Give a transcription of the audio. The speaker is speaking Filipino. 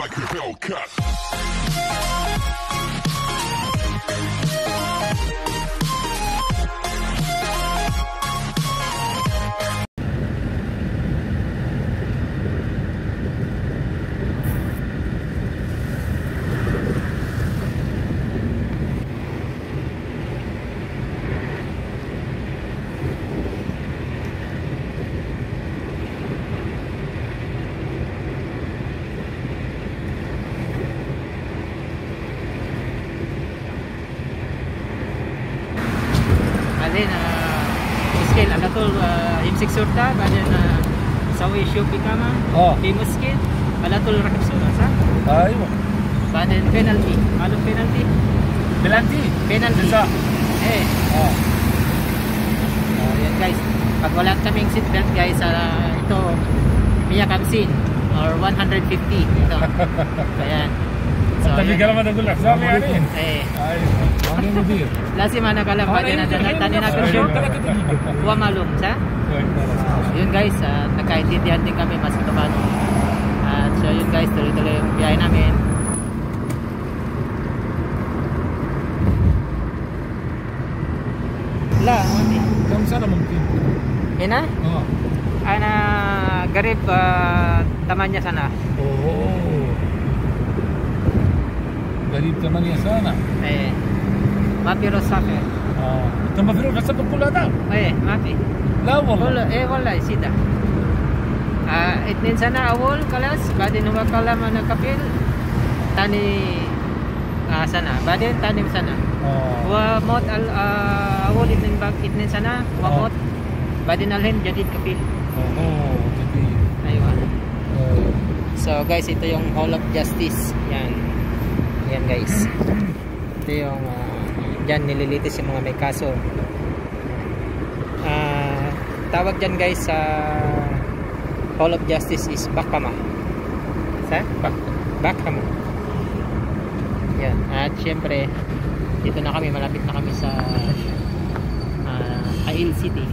like a Hellcat. بعدين مسكين على طول يمسك صورته بعدين يسوي شوبي كمان في مسكين على طول ركب صورة صح؟ ايوه بعدين بينالتي معلوم بينالتي؟ Penalty yan guys, pag wala kaming seatbelt guys, ito Mia Kamsin or 150 ito. Ayan. طب كلام انا اقول لك حساب يعني ايوه انا مدير لازم انا kalam بعدين tani natin show huwa malum sa yun guys, nagkaintindihan din kami mas paano at so yun guys, tuloy-tuloy yung biyahe namin. لا كم سنه ممكن هنا انا قريب 8 سنة قريب 8 سنه ايه ما في رصافة انت ما في رصافة كل هذا ايه ما في لا والله ايه والله سيدا 2 سنة اول خلاص بعدين هو كلام انا كفيل تاني سنة بعدين تاني سنة وموت اول 2 سنة وموت بعدين الحين جديد كفيل جديد ايوه so guys, ito yung Hall of Justice yan guys, ito yung dyan nililitis yung mga may kaso. Tawag dyan guys sa Hall of Justice is Bakama Bakama yan. At syempre dito na kami, malapit na kami sa Kail City.